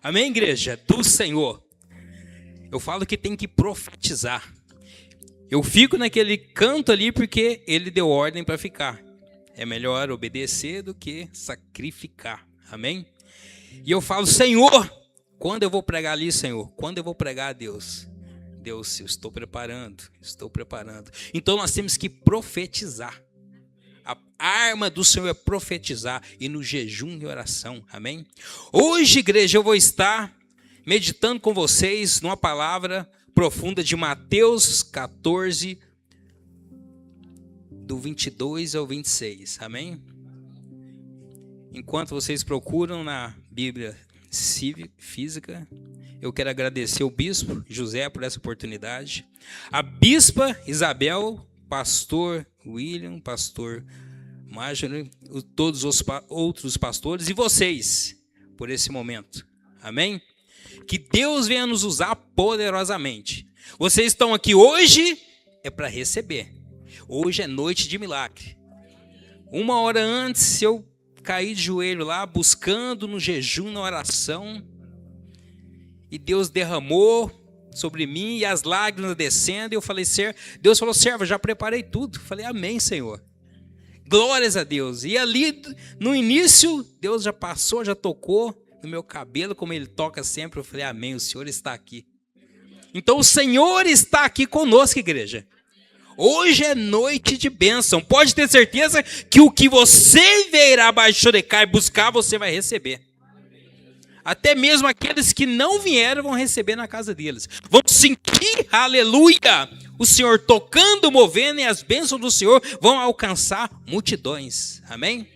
Amém, igreja? Do Senhor. Eu falo que tem que profetizar. Eu fico naquele canto ali porque ele deu ordem para ficar. É melhor obedecer do que sacrificar. Amém? E eu falo, Senhor, quando eu vou pregar ali, Senhor? Quando eu vou pregar a Deus? Deus, eu estou preparando. Então nós temos que profetizar. A arma do Senhor é profetizar e no jejum e oração. Amém? Hoje, igreja, eu vou estar meditando com vocês numa palavra profunda de Mateus 14, do 22 ao 26. Amém? Enquanto vocês procuram na Bíblia física, eu quero agradecer ao bispo José por essa oportunidade, a bispa Isabel, pastor William, pastor Marjorie, todos os outros pastores e vocês por esse momento. Amém? Que Deus venha nos usar poderosamente. Vocês estão aqui hoje é para receber. Hoje é noite de milagre. 1 hora antes eu caí de joelho lá, buscando no jejum, na oração. E Deus derramou sobre mim e as lágrimas descendo. E eu falei, Deus falou, servo, já preparei tudo. Falei, amém, Senhor. Glórias a Deus. E ali, no início, Deus já passou, já tocou no meu cabelo, como Ele toca sempre. Eu falei, amém, o Senhor está aqui. Então, o Senhor está aqui conosco, igreja. Hoje é noite de bênção. Pode ter certeza que o que você virá baixorecar e buscar, você vai receber. Até mesmo aqueles que não vieram vão receber na casa deles. Vão sentir, aleluia, o Senhor tocando, movendo, e as bênçãos do Senhor vão alcançar multidões. Amém?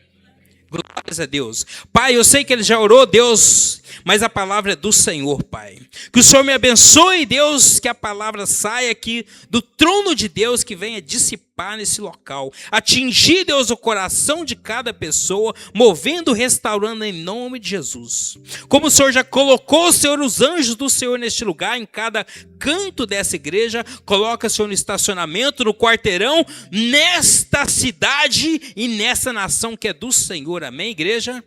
Glórias a Deus. Pai, eu sei que ele já orou, Deus, mas a palavra é do Senhor, Pai. Que o Senhor me abençoe, Deus, que a palavra saia aqui do trono de Deus, que venha dissipar nesse local. Atingir, Deus, o coração de cada pessoa, movendo, restaurando em nome de Jesus. Como o Senhor já colocou, Senhor, os anjos do Senhor neste lugar, em cada canto dessa igreja, coloca, Senhor, no estacionamento, no quarteirão, nesta cidade e nessa nação que é do Senhor. Amém, igreja?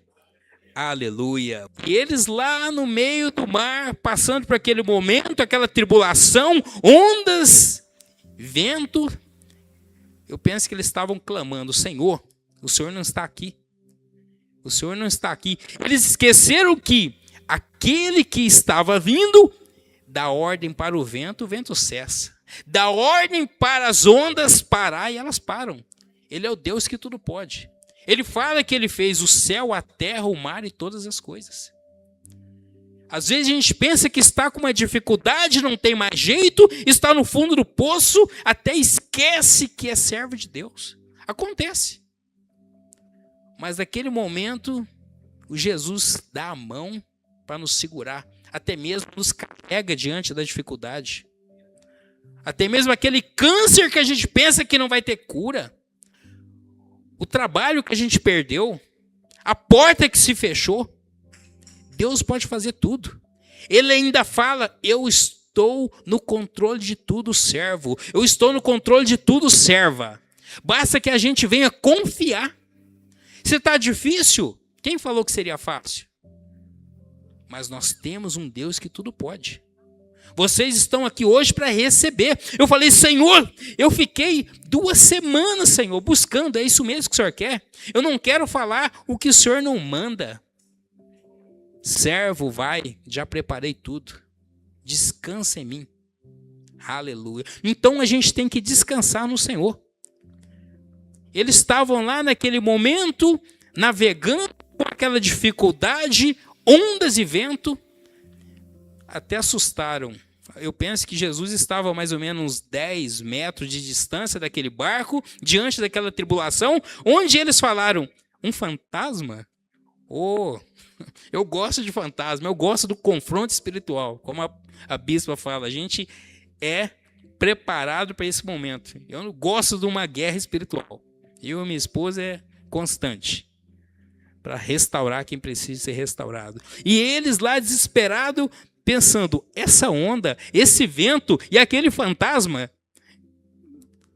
Aleluia. E eles lá no meio do mar, passando por aquele momento, aquela tribulação, ondas, vento, eu penso que eles estavam clamando, Senhor, o Senhor não está aqui. O Senhor não está aqui. Eles esqueceram que aquele que estava vindo dá ordem para o vento cessa. Dá ordem para as ondas parar e elas param. Ele é o Deus que tudo pode. Ele fala que ele fez o céu, a terra, o mar e todas as coisas. Às vezes a gente pensa que está com uma dificuldade, não tem mais jeito, está no fundo do poço, até esquece que é servo de Deus. Acontece. Mas naquele momento, o Jesus dá a mão para nos segurar. Até mesmo nos carrega diante da dificuldade. Até mesmo aquele câncer que a gente pensa que não vai ter cura. O trabalho que a gente perdeu. A porta que se fechou. Deus pode fazer tudo. Ele ainda fala, eu estou no controle de tudo, servo. Eu estou no controle de tudo, serva. Basta que a gente venha confiar. Se está difícil, quem falou que seria fácil? Mas nós temos um Deus que tudo pode. Vocês estão aqui hoje para receber. Eu falei, Senhor, eu fiquei 2 semanas, Senhor, buscando. É isso mesmo que o Senhor quer? Eu não quero falar o que o Senhor não manda. Servo, vai, já preparei tudo. Descansa em mim. Aleluia. Então a gente tem que descansar no Senhor. Eles estavam lá naquele momento, navegando com aquela dificuldade, ondas e vento, até assustaram. Eu penso que Jesus estava a mais ou menos uns 10 metros de distância daquele barco, diante daquela tribulação, onde eles falaram, um fantasma? Oh, eu gosto de fantasma, eu gosto do confronto espiritual. Como a bispa fala, a gente é preparado para esse momento. Eu não gosto de uma guerra espiritual. Eu e minha esposa é constante para restaurar quem precisa ser restaurado. E eles lá desesperados, pensando, essa onda, esse vento e aquele fantasma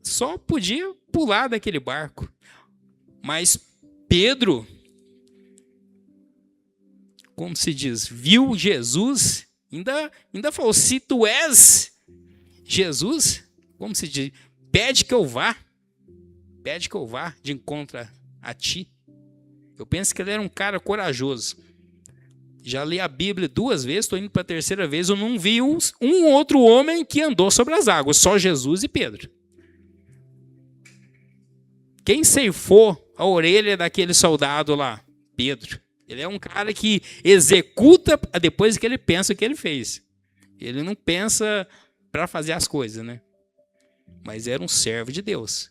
só podia pular daquele barco. Mas Pedro, como se diz, viu Jesus, ainda falou, se tu és Jesus, como se diz, pede que eu vá de encontro a ti. Eu penso que ele era um cara corajoso. Já li a Bíblia 2 vezes, estou indo para a 3ª vez, eu não vi um outro homem que andou sobre as águas, só Jesus e Pedro. Quem ceifou a orelha daquele soldado lá? Pedro. Ele é um cara que executa depois que ele pensa o que ele fez. Ele não pensa para fazer as coisas, né? Mas era um servo de Deus.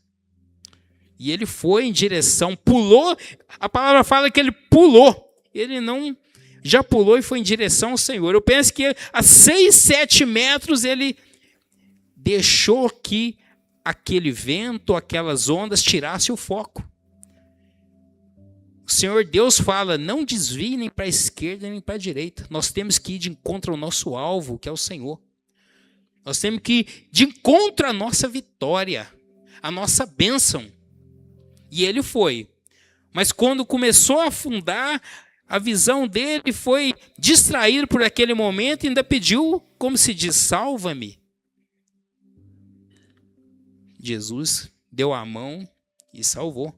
E ele foi em direção, pulou, a palavra fala que ele pulou. Ele não... já pulou e foi em direção ao Senhor. Eu penso que a 6, 7 metros ele deixou que aquele vento, aquelas ondas tirassem o foco. O Senhor Deus fala, não desvie nem para a esquerda nem para a direita. Nós temos que ir de encontro ao nosso alvo, que é o Senhor. Nós temos que ir de encontro à nossa vitória, à nossa bênção. E ele foi. Mas quando começou a afundar, a visão dele foi distraído por aquele momento e ainda pediu, como se diz, salva-me. Jesus deu a mão e salvou.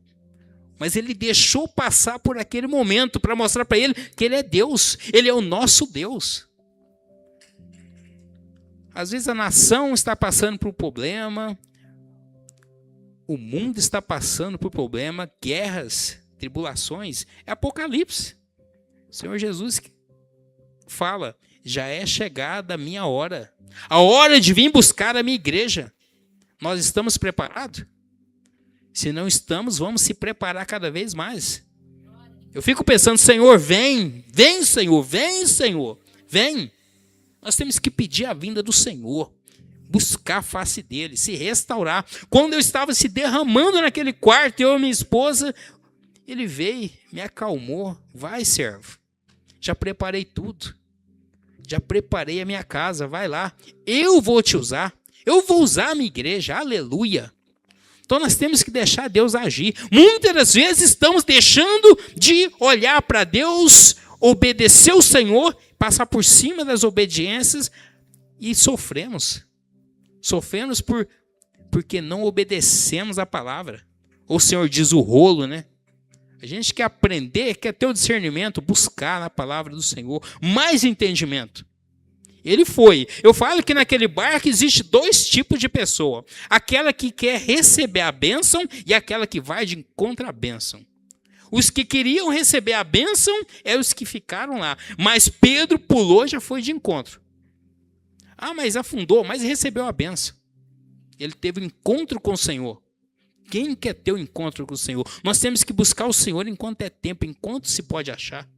Mas ele deixou passar por aquele momento para mostrar para ele que ele é Deus. Ele é o nosso Deus. Às vezes a nação está passando por um problema. O mundo está passando por problema. Guerras, tribulações. É Apocalipse. O Senhor Jesus fala, já é chegada a minha hora. A hora de vir buscar a minha igreja. Nós estamos preparados? Se não estamos, vamos se preparar cada vez mais. Eu fico pensando, Senhor, vem, Senhor, vem, Senhor, vem. Nós temos que pedir a vinda do Senhor, buscar a face dele, se restaurar. Quando eu estava se derramando naquele quarto, eu e minha esposa, ele veio, me acalmou. Vai, servo, já preparei tudo, já preparei a minha casa, vai lá. Eu vou te usar, eu vou usar a minha igreja, aleluia. Então nós temos que deixar Deus agir. Muitas das vezes estamos deixando de olhar para Deus, obedecer o Senhor, passar por cima das obediências e sofremos. Sofremos porque não obedecemos a palavra. O Senhor diz o rolo, né? A gente quer aprender, quer ter o discernimento, buscar na palavra do Senhor mais entendimento. Ele foi. Eu falo que naquele barco existe 2 tipos de pessoa. Aquela que quer receber a bênção e aquela que vai de encontro à bênção. Os que queriam receber a bênção eram os que ficaram lá. Mas Pedro pulou e já foi de encontro. Ah, mas afundou, mas recebeu a bênção. Ele teve um encontro com o Senhor. Quem quer ter um encontro com o Senhor? Nós temos que buscar o Senhor enquanto é tempo, enquanto se pode achar.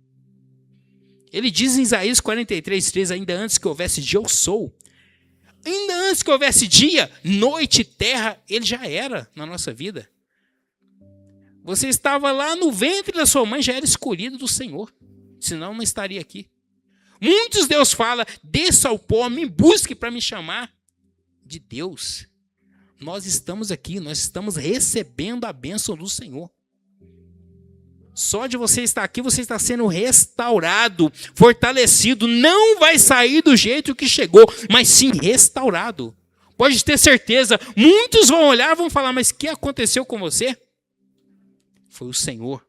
Ele diz em Isaías 43:3, ainda antes que houvesse dia, eu sou. Ainda antes que houvesse dia, noite e terra, ele já era na nossa vida. Você estava lá no ventre da sua mãe, já era escolhido do Senhor. Senão não estaria aqui. Muitos Deus fala, desça ao pó, me busque para me chamar de Deus. Nós estamos aqui, nós estamos recebendo a bênção do Senhor. Só de você estar aqui, você está sendo restaurado, fortalecido. Não vai sair do jeito que chegou, mas sim restaurado. Pode ter certeza, muitos vão olhar e vão falar, mas o que aconteceu com você? Foi o Senhor.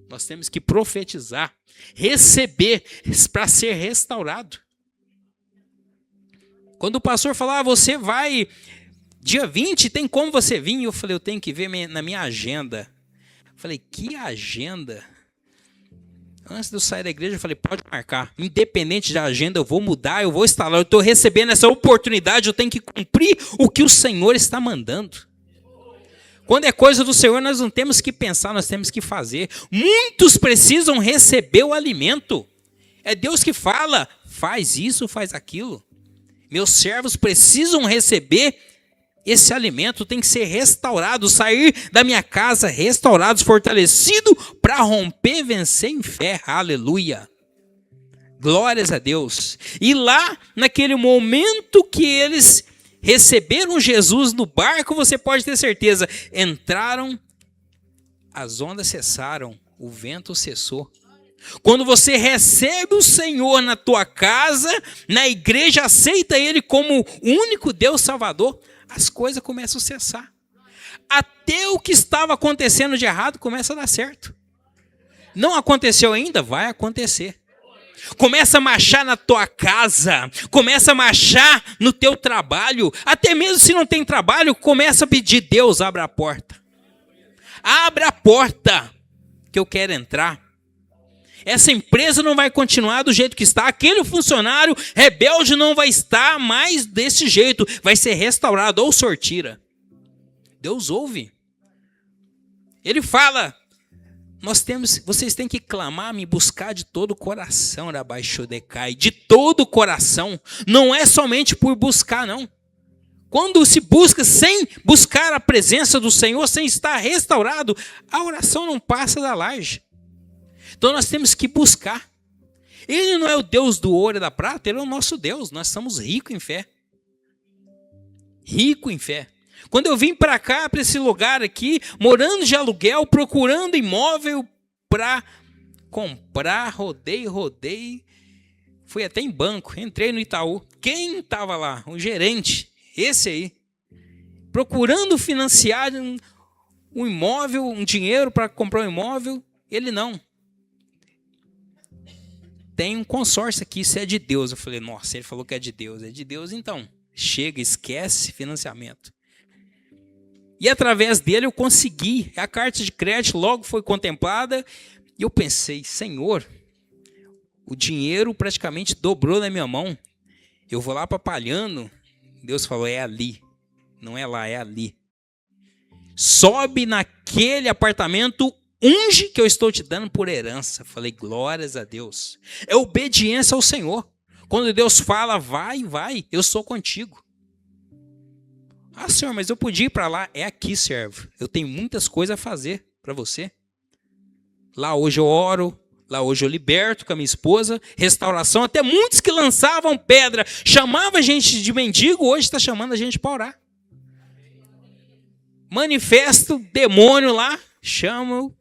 Nós temos que profetizar, receber para ser restaurado. Quando o pastor falava, você vai, dia 20, tem como você vir? Eu falei, eu tenho que ver na minha agenda. Falei, que agenda? Antes de eu sair da igreja, eu falei, pode marcar. Independente da agenda, eu vou mudar, eu vou estar lá. Eu estou recebendo essa oportunidade, eu tenho que cumprir o que o Senhor está mandando. Quando é coisa do Senhor, nós não temos que pensar, nós temos que fazer. Muitos precisam receber o alimento. É Deus que fala, faz isso, faz aquilo. Meus servos precisam receber esse alimento, tem que ser restaurado, sair da minha casa restaurados, fortalecidos, para romper, vencer em fé. Aleluia. Glórias a Deus. E lá, naquele momento que eles receberam Jesus no barco, você pode ter certeza, entraram, as ondas cessaram, o vento cessou. Quando você recebe o Senhor na tua casa, na igreja, aceita Ele como o único Deus Salvador, as coisas começam a cessar. Até o que estava acontecendo de errado começa a dar certo. Não aconteceu ainda? Vai acontecer. Começa a marchar na tua casa, começa a marchar no teu trabalho, até mesmo se não tem trabalho, começa a pedir: Deus, abra a porta. Abra a porta que eu quero entrar. Essa empresa não vai continuar do jeito que está. Aquele funcionário rebelde não vai estar mais desse jeito. Vai ser restaurado. Ou sortira. Deus ouve. Ele fala: vocês têm que clamar, me buscar de todo o coração, Rabaixodecai. De todo o coração. Não é somente por buscar, não. Quando se busca sem buscar a presença do Senhor, sem estar restaurado, a oração não passa da laje. Então nós temos que buscar. Ele não é o Deus do ouro e da prata, Ele é o nosso Deus. Nós somos ricos em fé. Rico em fé. Quando eu vim para cá, para esse lugar aqui, morando de aluguel, procurando imóvel para comprar, rodei. Fui até em banco, entrei no Itaú. Quem estava lá? O gerente, esse aí. Procurando financiar um imóvel, um dinheiro para comprar um imóvel. Ele não. Tem um consórcio aqui, isso é de Deus. Eu falei: nossa, ele falou que é de Deus então. Chega, esquece financiamento. E através dele eu consegui. A carta de crédito logo foi contemplada. E eu pensei: Senhor, o dinheiro praticamente dobrou na minha mão. Eu vou lá papalhando. Deus falou: é ali. Não é lá, é ali. Sobe naquele apartamento, unge que eu estou te dando por herança. Falei: glórias a Deus. É obediência ao Senhor. Quando Deus fala: vai, eu sou contigo. Ah, Senhor, mas eu podia ir para lá. É aqui, servo. Eu tenho muitas coisas a fazer para você. Lá hoje eu oro, lá hoje eu liberto com a minha esposa, restauração. Até muitos que lançavam pedra, chamavam a gente de mendigo, hoje está chamando a gente para orar. Manifesta o demônio lá, chama o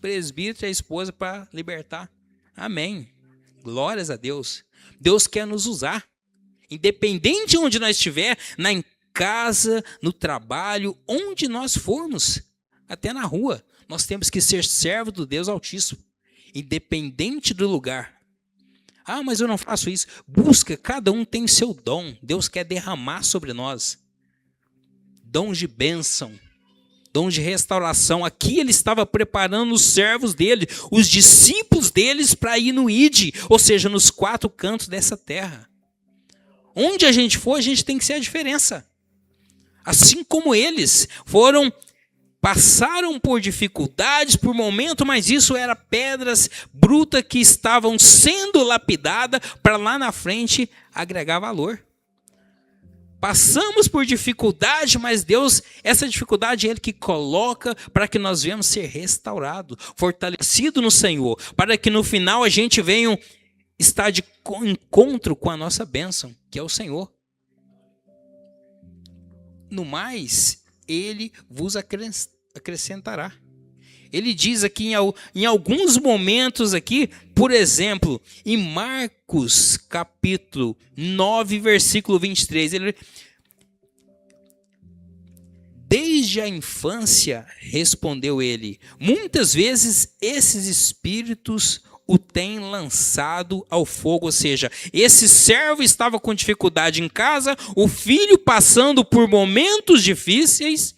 presbítero e a esposa para libertar. Amém. Glórias a Deus. Deus quer nos usar. Independente de onde nós estiver, na casa, no trabalho, onde nós formos, até na rua, nós temos que ser servo do Deus Altíssimo. Independente do lugar. Ah, mas eu não faço isso. Busca, cada um tem seu dom. Deus quer derramar sobre nós. Dons de bênção. Dom de restauração. Aqui ele estava preparando os servos dele, os discípulos deles para ir no Ide, ou seja, nos 4 cantos dessa terra. Onde a gente for, a gente tem que ser a diferença. Assim como eles passaram por dificuldades, por momentos, mas isso era pedras brutas que estavam sendo lapidadas para lá na frente agregar valor. Passamos por dificuldade, mas Deus, essa dificuldade é Ele que coloca para que nós venhamos ser restaurados, fortalecidos no Senhor, para que no final a gente venha estar de encontro com a nossa bênção, que é o Senhor. No mais, Ele vos acrescentará. Ele diz aqui em alguns momentos aqui, por exemplo, em Marcos capítulo 9, versículo 23, desde a infância, respondeu ele, muitas vezes esses espíritos o têm lançado ao fogo, ou seja, esse servo estava com dificuldade em casa, o filho passando por momentos difíceis.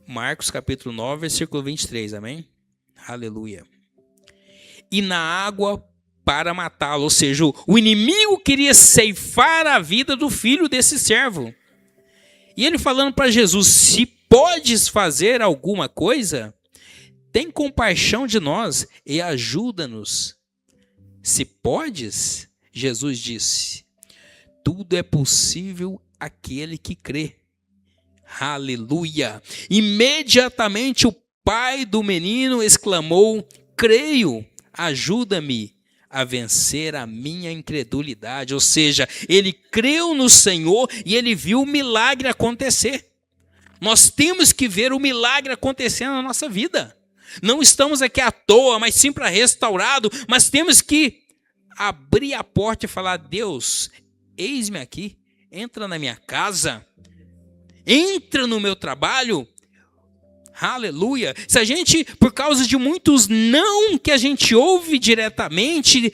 Marcos capítulo 9, versículo 23, amém? Aleluia. E na água para matá-lo, ou seja, o inimigo queria ceifar a vida do filho desse servo. E ele falando para Jesus, se podes fazer alguma coisa, tem compaixão de nós e ajuda-nos. Se podes, Jesus disse, tudo é possível àquele que crê. Aleluia! Imediatamente o pai do menino exclamou, creio, ajuda-me a vencer a minha incredulidade. Ou seja, ele creu no Senhor e ele viu o milagre acontecer. Nós temos que ver o milagre acontecer na nossa vida. Não estamos aqui à toa, mas sim para restaurado. Mas temos que abrir a porta e falar: Deus, eis-me aqui, entra na minha casa, entra no meu trabalho. Aleluia. Se a gente, por causa de muitos não que a gente ouve diretamente,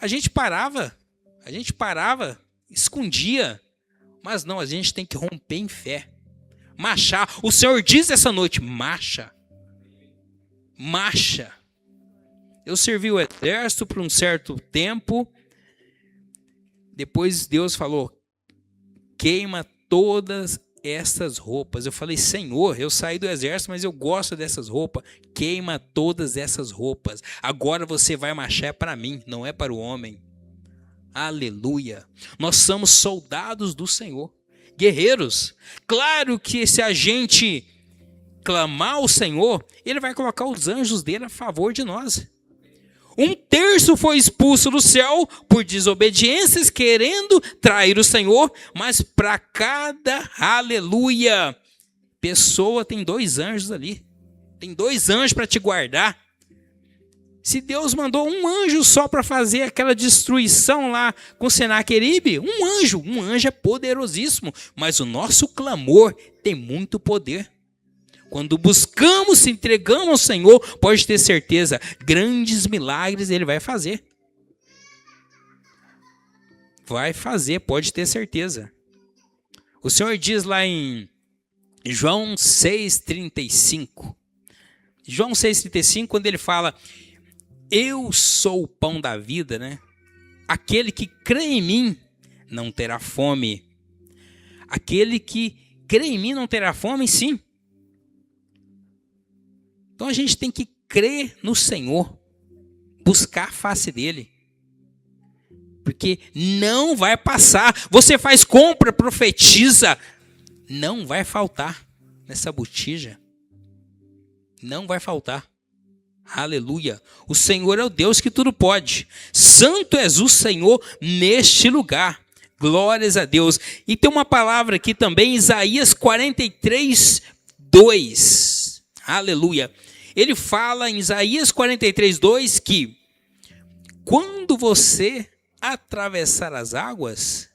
a gente parava, escondia. Mas não, a gente tem que romper em fé. Marchar. O Senhor diz essa noite: marcha. Eu servi o exército por um certo tempo. Depois Deus falou: queima todas essas roupas. Eu falei: Senhor, eu saí do exército, mas eu gosto dessas roupas. Queima todas essas roupas. Agora você vai marchar para mim, não é para o homem. Aleluia. Nós somos soldados do Senhor, guerreiros. Claro que se a gente clamar ao Senhor, Ele vai colocar os anjos dele a favor de nós. 1/3 foi expulso do céu por desobediências, querendo trair o Senhor, mas para cada, aleluia, pessoa tem 2 anjos ali. Tem 2 anjos para te guardar. Se Deus mandou um anjo só para fazer aquela destruição lá com Senaqueribe, um anjo é poderosíssimo, mas o nosso clamor tem muito poder. Quando buscamos, se entregamos ao Senhor, pode ter certeza, grandes milagres Ele vai fazer. Vai fazer, pode ter certeza. O Senhor diz lá em João 6,35. João 6,35, quando Ele fala: eu sou o pão da vida, né? Aquele que crê em mim não terá fome. Aquele que crê em mim não terá fome, sim. Então a gente tem que crer no Senhor, buscar a face dele, porque não vai passar. Você faz compra, profetiza, não vai faltar nessa botija, não vai faltar. Aleluia. O Senhor é o Deus que tudo pode. Santo és o Senhor neste lugar. Glórias a Deus. E tem uma palavra aqui também, Isaías 43:2. Aleluia. Ele fala em Isaías 43:2 que quando você atravessar as águas,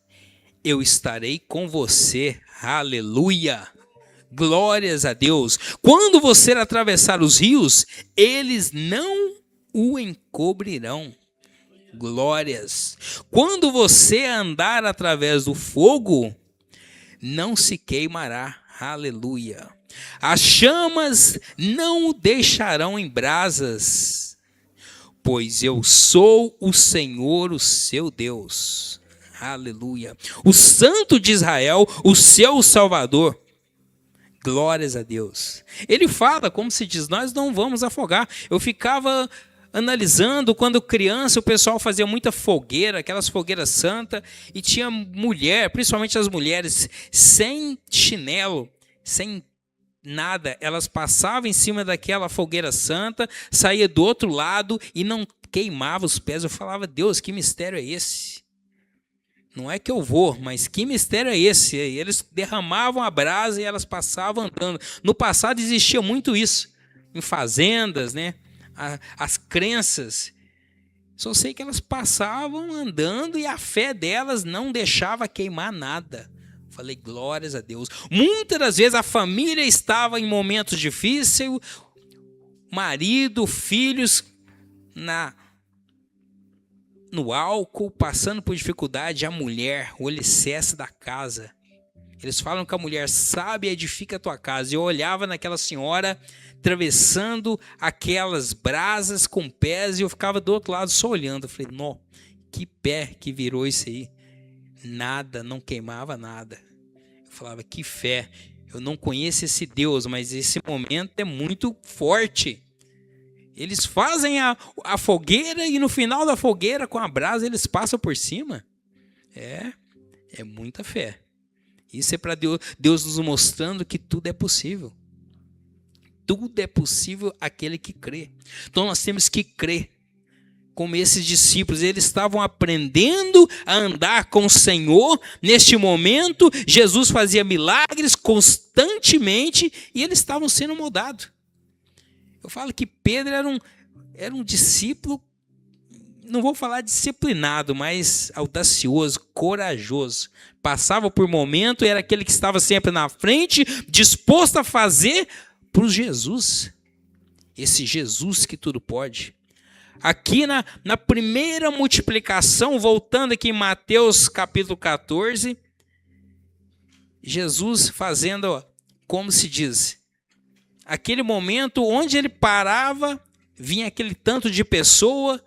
eu estarei com você. Aleluia. Glórias a Deus. Quando você atravessar os rios, eles não o encobrirão. Glórias. Quando você andar através do fogo, não se queimará. Aleluia. As chamas não o deixarão em brasas, pois eu sou o Senhor, o seu Deus. Aleluia. O Santo de Israel, o seu Salvador. Glórias a Deus. Ele fala, como se diz, nós não vamos afogar. Eu ficava analisando, quando criança, o pessoal fazia muita fogueira, aquelas fogueiras santas, e tinha mulher, principalmente as mulheres, sem chinelo, sem nada, elas passavam em cima daquela fogueira santa, saía do outro lado e não queimava os pés. Eu falava: Deus, que mistério é esse? Não é que eu vou, mas que mistério é esse? E eles derramavam a brasa e elas passavam andando. No passado existia muito isso, em fazendas, né? As crenças. Só sei que elas passavam andando e a fé delas não deixava queimar nada. Falei: glórias a Deus. Muitas das vezes a família estava em momentos difíceis, marido, filhos no álcool, passando por dificuldade, a mulher, o alicerce da casa. Eles falam que a mulher sabe e edifica a tua casa. E eu olhava naquela senhora atravessando aquelas brasas com pés e eu ficava do outro lado só olhando. Eu falei: nó, que pé que virou isso aí. Nada, não queimava nada. Eu falava: que fé. Eu não conheço esse Deus, mas esse momento é muito forte. Eles fazem a fogueira e no final da fogueira, com a brasa, eles passam por cima. É muita fé. Isso é para Deus nos mostrando que tudo é possível. Tudo é possível àquele que crê. Então nós temos que crer. Como esses discípulos, eles estavam aprendendo a andar com o Senhor. Neste momento, Jesus fazia milagres constantemente e eles estavam sendo moldados. Eu falo que Pedro era um discípulo, não vou falar disciplinado, mas audacioso, corajoso. Passava por momento, era aquele que estava sempre na frente, disposto a fazer por Jesus. Esse Jesus que tudo pode. Aqui na primeira multiplicação, voltando aqui em Mateus capítulo 14, Jesus fazendo, como se diz, aquele momento onde ele parava, vinha aquele tanto de pessoa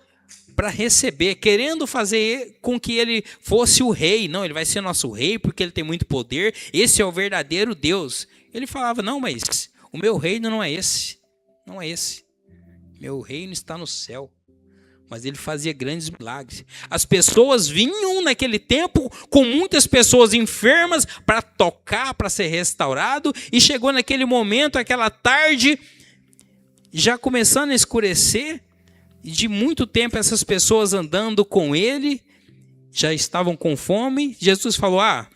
para receber, querendo fazer com que ele fosse o rei. Não, ele vai ser nosso rei porque ele tem muito poder, esse é o verdadeiro Deus. Ele falava, não, mas o meu reino não é esse, não é esse. Meu reino está no céu. Mas ele fazia grandes milagres. As pessoas vinham naquele tempo com muitas pessoas enfermas para tocar, para ser restaurado. E chegou naquele momento, aquela tarde, já começando a escurecer. E de muito tempo essas pessoas andando com ele, já estavam com fome. Jesus falou, para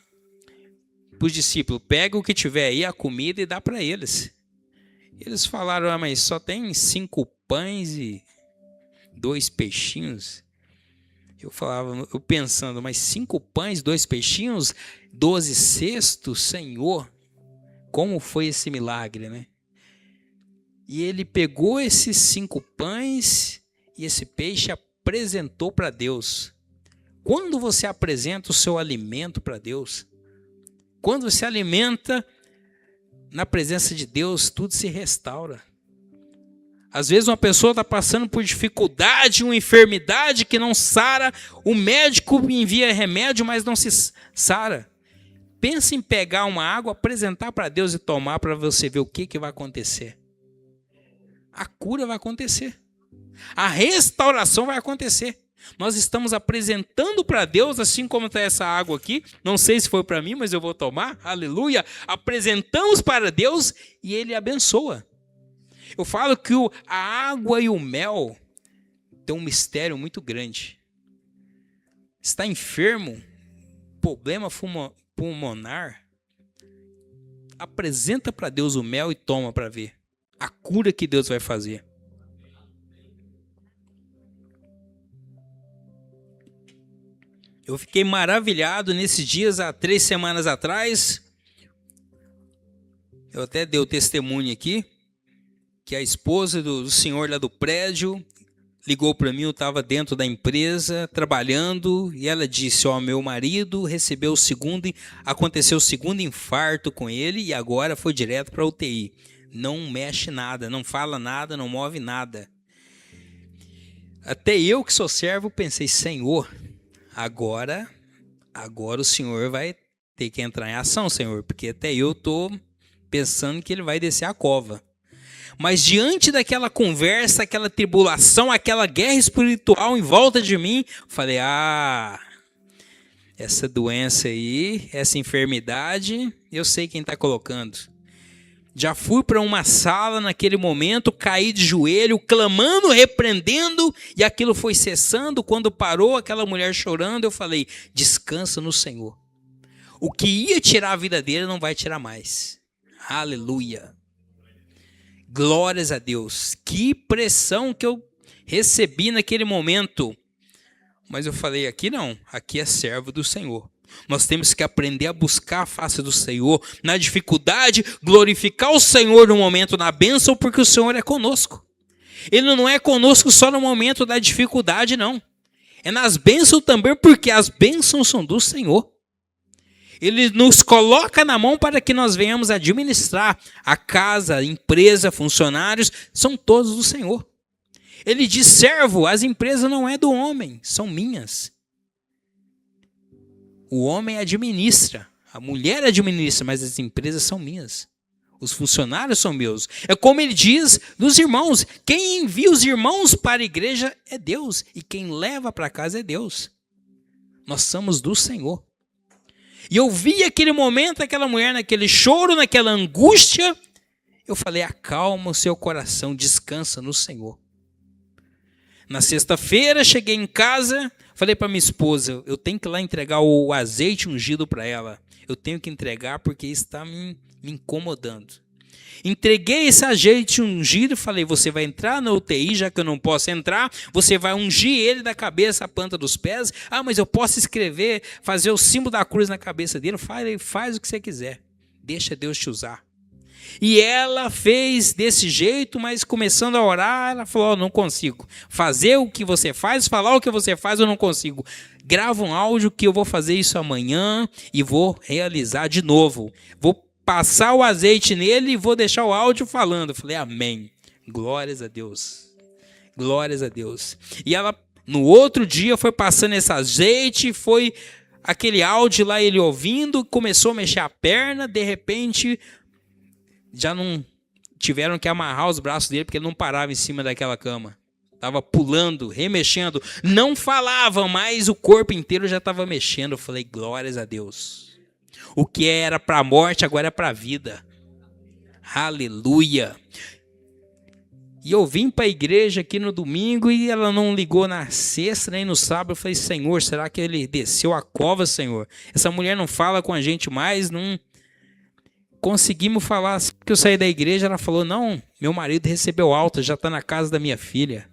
os discípulos, pega o que tiver aí, a comida, e dá para eles. Eles falaram, mas só tem 5 pães e 2 peixinhos. Eu pensando, mas 5 pães, 2 peixinhos, 12 cestos, Senhor, como foi esse milagre, né? E ele pegou esses 5 pães e esse peixe, apresentou para Deus. Quando você apresenta o seu alimento para Deus, quando você alimenta na presença de Deus, tudo se restaura. Às vezes uma pessoa está passando por dificuldade, uma enfermidade que não sara, o médico envia remédio, mas não se sara. Pense em pegar uma água, apresentar para Deus e tomar para você ver o que vai acontecer. A cura vai acontecer. A restauração vai acontecer. Nós estamos apresentando para Deus, assim como está essa água aqui. Não sei se foi para mim, mas eu vou tomar. Aleluia. Apresentamos para Deus e Ele abençoa. Eu falo que a água e o mel tem um mistério muito grande. Está enfermo, problema pulmonar, apresenta para Deus o mel e toma para ver a cura que Deus vai fazer. Eu fiquei maravilhado nesses dias, há 3 semanas atrás. Eu até dei o testemunho aqui, que a esposa do senhor lá do prédio ligou para mim, eu estava dentro da empresa, trabalhando, e ela disse, meu marido aconteceu o segundo infarto com ele, e agora foi direto para a UTI. Não mexe nada, não fala nada, não move nada. Até eu que sou servo pensei, Senhor, agora o Senhor vai ter que entrar em ação, Senhor, porque até eu estou pensando que ele vai descer a cova. Mas diante daquela conversa, aquela tribulação, aquela guerra espiritual em volta de mim, falei, essa doença aí, essa enfermidade, eu sei quem está colocando. Já fui para uma sala naquele momento, caí de joelho, clamando, repreendendo, e aquilo foi cessando. Quando parou aquela mulher chorando, eu falei, descansa no Senhor. O que ia tirar a vida dele não vai tirar mais. Aleluia. Glórias a Deus. Que pressão que eu recebi naquele momento. Mas eu falei, aqui não, aqui é servo do Senhor. Nós temos que aprender a buscar a face do Senhor. Na dificuldade, glorificar o Senhor no momento da bênção, porque o Senhor é conosco. Ele não é conosco só no momento da dificuldade, não. É nas bênçãos também, porque as bênçãos são do Senhor. Ele nos coloca na mão para que nós venhamos administrar a casa, a empresa, funcionários, são todos do Senhor. Ele diz, servo, as empresas não é do homem, são minhas. O homem administra, a mulher administra, mas as empresas são minhas. Os funcionários são meus. É como ele diz dos irmãos, quem envia os irmãos para a igreja é Deus, e quem leva para casa é Deus. Nós somos do Senhor. E eu vi aquele momento, aquela mulher naquele choro, naquela angústia. Eu falei, acalma o seu coração, descansa no Senhor. Na sexta-feira, cheguei em casa, falei para minha esposa, eu tenho que ir lá entregar o azeite ungido para ela. Eu tenho que entregar porque isso está me incomodando. Entreguei esse azeite ungido e falei, você vai entrar na UTI, já que eu não posso entrar, você vai ungir ele da cabeça à planta dos pés. Ah, mas eu posso escrever, fazer o símbolo da cruz na cabeça dele. Faz o que você quiser. Deixa Deus te usar. E ela fez desse jeito, mas começando a orar, ela falou, oh, não consigo. Fazer o que você faz, falar o que você faz, eu não consigo. Grava um áudio que eu vou fazer isso amanhã e vou realizar de novo. Vou passar o azeite nele e vou deixar o áudio falando. Eu falei, amém. Glórias a Deus. Glórias a Deus. E ela, no outro dia, foi passando esse azeite, foi aquele áudio lá, ele ouvindo, começou a mexer a perna, de repente, já não tiveram que amarrar os braços dele, porque ele não parava em cima daquela cama. Estava pulando, remexendo, não falava, mas o corpo inteiro já estava mexendo. Eu falei, glórias a Deus. O que era para a morte, agora é para a vida. Aleluia. E eu vim para a igreja aqui no domingo e ela não ligou na sexta nem no sábado. Eu falei, Senhor, será que ele desceu a cova, Senhor? Essa mulher não fala com a gente mais, não conseguimos falar. Assim que eu saí da igreja, ela falou, não, meu marido recebeu alta, já está na casa da minha filha.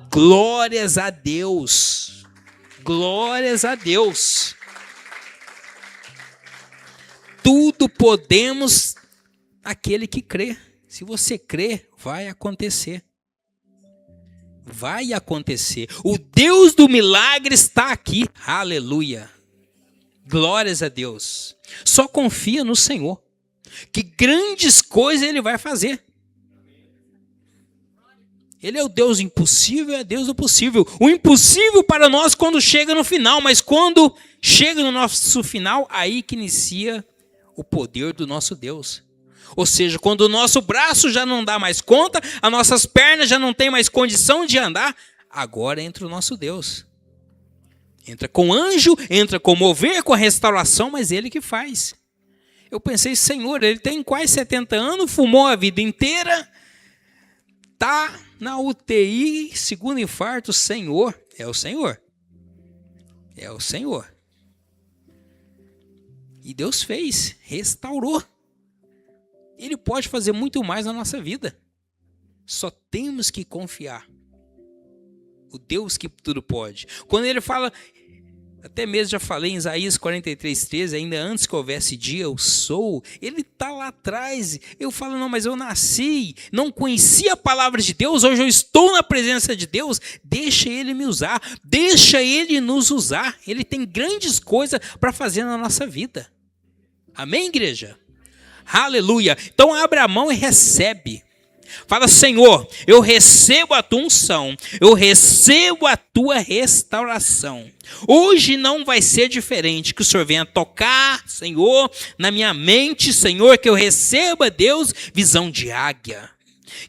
Glórias a Deus. Glórias a Deus. Tudo podemos aquele que crê. Se você crê, vai acontecer. Vai acontecer. O Deus do milagre está aqui. Aleluia. Glórias a Deus. Só confia no Senhor. Que grandes coisas Ele vai fazer. Ele é o Deus impossível, é Deus do possível. O impossível para nós quando chega no final, mas quando chega no nosso final, aí que inicia o poder do nosso Deus. Ou seja, quando o nosso braço já não dá mais conta, as nossas pernas já não têm mais condição de andar, agora entra o nosso Deus. Entra com anjo, entra com mover, com a restauração, mas Ele que faz. Eu pensei, Senhor, ele tem quase 70 anos, fumou a vida inteira, está na UTI, segundo infarto, Senhor, é o Senhor. É o Senhor. E Deus fez, restaurou. Ele pode fazer muito mais na nossa vida. Só temos que confiar. O Deus que tudo pode. Quando ele fala, até mesmo já falei em Isaías 43:13, ainda antes que houvesse dia, eu sou. Ele está lá atrás. Eu falo, não, mas eu nasci, não conhecia a palavra de Deus, hoje eu estou na presença de Deus. Deixa Ele me usar, deixa Ele nos usar. Ele tem grandes coisas para fazer na nossa vida. Amém, igreja? Aleluia. Então abre a mão e recebe. Fala, Senhor, eu recebo a tua unção, eu recebo a tua restauração. Hoje não vai ser diferente, que o Senhor venha tocar, Senhor, na minha mente, Senhor, que eu receba, Deus, visão de águia.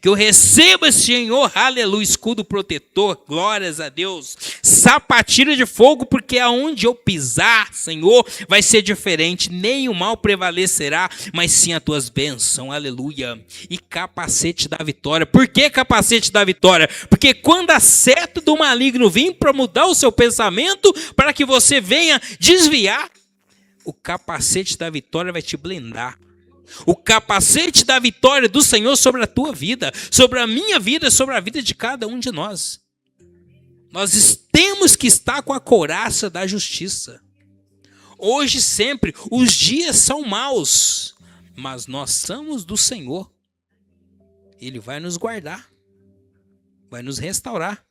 Que eu receba, Senhor, aleluia, escudo protetor, glórias a Deus, sapatilha de fogo, porque aonde eu pisar, Senhor, vai ser diferente, nem o mal prevalecerá, mas sim as tuas bênçãos, aleluia, e capacete da vitória. Por que capacete da vitória? Porque quando a seta do maligno vir para mudar o seu pensamento, para que você venha desviar, o capacete da vitória vai te blindar. O capacete da vitória do Senhor sobre a tua vida, sobre a minha vida, sobre a vida de cada um de nós. Nós temos que estar com a couraça da justiça. Hoje sempre, os dias são maus, mas nós somos do Senhor. Ele vai nos guardar, vai nos restaurar.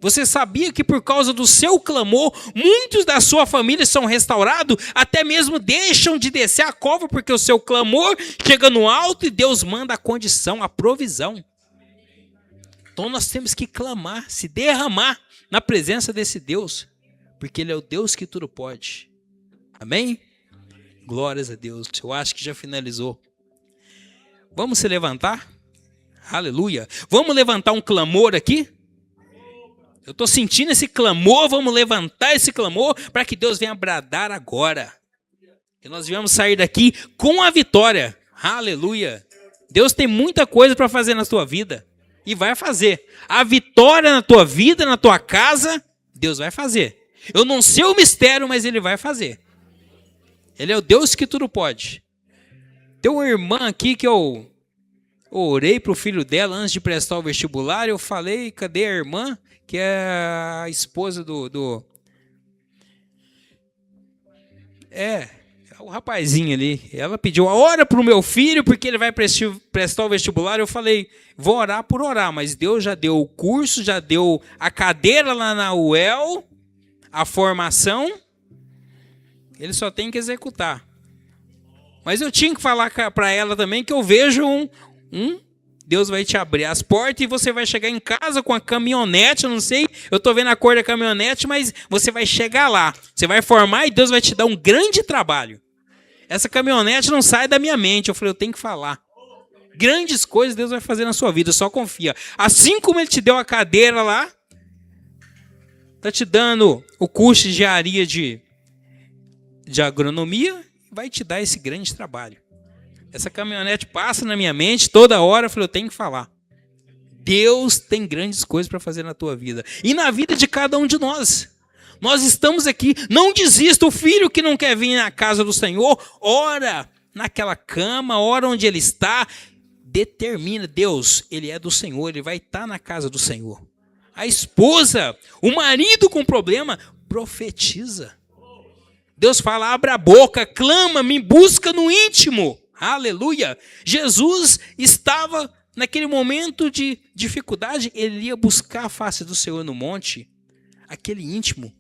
Você sabia que por causa do seu clamor, muitos da sua família são restaurados, até mesmo deixam de descer a cova, porque o seu clamor chega no alto e Deus manda a condição, a provisão. Então nós temos que clamar, se derramar na presença desse Deus, porque Ele é o Deus que tudo pode. Amém? Glórias a Deus. Eu acho que já finalizou. Vamos se levantar? Aleluia. Vamos levantar um clamor aqui? Eu estou sentindo esse clamor, vamos levantar esse clamor para que Deus venha bradar agora. E nós viemos sair daqui com a vitória. Aleluia. Deus tem muita coisa para fazer na tua vida. E vai fazer. A vitória na tua vida, na tua casa, Deus vai fazer. Eu não sei o mistério, mas Ele vai fazer. Ele é o Deus que tudo pode. Tem uma irmã aqui que eu orei pro filho dela antes de prestar o vestibular. Eu falei, cadê a irmã? Que é a esposa o rapazinho ali. Ela pediu, ora pro meu filho, porque ele vai prestar o vestibular. Eu falei, vou orar por orar, mas Deus já deu o curso, já deu a cadeira lá na UEL, a formação, ele só tem que executar. Mas eu tinha que falar para ela também que eu vejo Deus vai te abrir as portas e você vai chegar em casa com a caminhonete, eu não sei, eu estou vendo a cor da caminhonete, mas você vai chegar lá, você vai formar e Deus vai te dar um grande trabalho. Essa caminhonete não sai da minha mente, eu falei, eu tenho que falar. Grandes coisas Deus vai fazer na sua vida, só confia. Assim como Ele te deu a cadeira lá, está te dando o curso de engenharia de agronomia, vai te dar esse grande trabalho. Essa caminhonete passa na minha mente toda hora, eu falei, eu tenho que falar. Deus tem grandes coisas para fazer na tua vida. E na vida de cada um de nós. Nós estamos aqui, não desista. O filho que não quer vir na casa do Senhor, ora naquela cama, ora onde ele está. Determina, Deus, ele é do Senhor, ele vai estar na casa do Senhor. A esposa, o marido com problema, profetiza. Deus fala, abra a boca, clama, me busca no íntimo. Aleluia! Jesus estava naquele momento de dificuldade, ele ia buscar a face do Senhor no monte, aquele íntimo.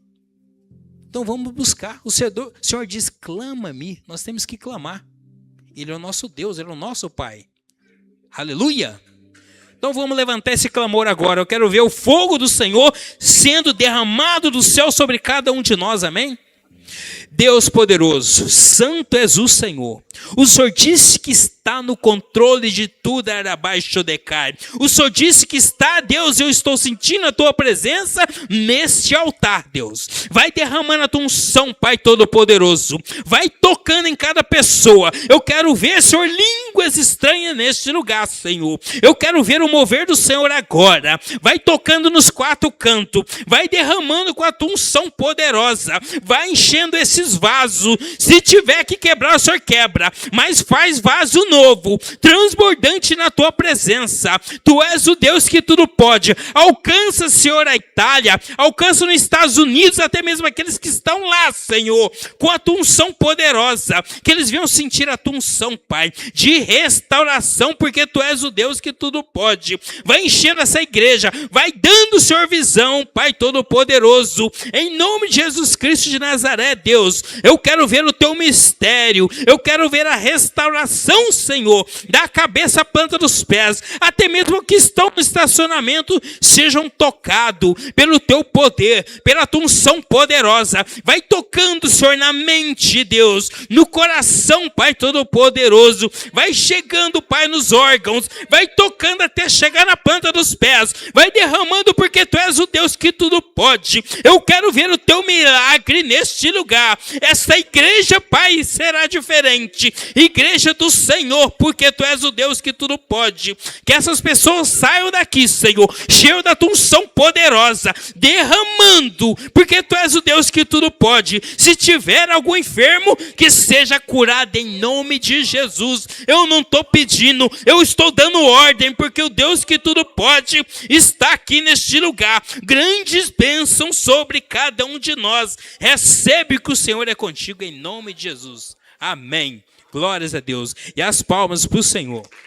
Então vamos buscar. O Senhor diz, clama-me, nós temos que clamar. Ele é o nosso Deus, Ele é o nosso Pai. Aleluia! Então vamos levantar esse clamor agora. Eu quero ver o fogo do Senhor sendo derramado do céu sobre cada um de nós, amém? Deus poderoso, santo és o Senhor. O Senhor disse que está no controle de tudo, o Senhor disse que está, Deus, eu estou sentindo a tua presença neste altar, Deus. Vai derramando a tua unção, Pai Todo-Poderoso. Vai tocando em cada pessoa. Eu quero ver, Senhor, línguas estranhas neste lugar, Senhor. Eu quero ver o mover do Senhor agora. Vai tocando nos quatro cantos. Vai derramando com a tua unção poderosa. Vai enchendo esses vasos. Se tiver que quebrar, o Senhor quebra. Mas faz vaso novo, transbordante na tua presença. Tu és o Deus que tudo pode. Alcança, Senhor, a Itália. Alcança nos Estados Unidos, até mesmo aqueles que estão lá, Senhor, com a tua unção poderosa. Que eles venham sentir a tua unção, Pai, de restauração, porque tu és o Deus que tudo pode. Vai enchendo essa igreja. Vai dando, Senhor, visão, Pai Todo-Poderoso. Em nome de Jesus Cristo de Nazaré, Deus, eu quero ver o teu mistério. Eu quero ver a restauração, Senhor, da cabeça à planta dos pés, até mesmo que estão no estacionamento, sejam tocados pelo teu poder, pela tua unção poderosa. Vai tocando, Senhor, na mente, Deus, no coração, Pai Todo-Poderoso. Vai chegando, Pai, nos órgãos, vai tocando até chegar na planta dos pés, vai derramando, porque tu és o Deus que tudo pode. Eu quero ver o teu milagre neste lugar. Esta igreja, Pai, será diferente. Igreja do Senhor, porque tu és o Deus que tudo pode. Que essas pessoas saiam daqui, Senhor, cheios da tua unção poderosa, derramando, porque tu és o Deus que tudo pode. Se tiver algum enfermo, que seja curado em nome de Jesus. Eu não estou pedindo, eu estou dando ordem, porque o Deus que tudo pode está aqui neste lugar. Grandes bênçãos sobre cada um de nós. Recebe que o Senhor é contigo em nome de Jesus. Amém. Glórias a Deus. E as palmas para o Senhor.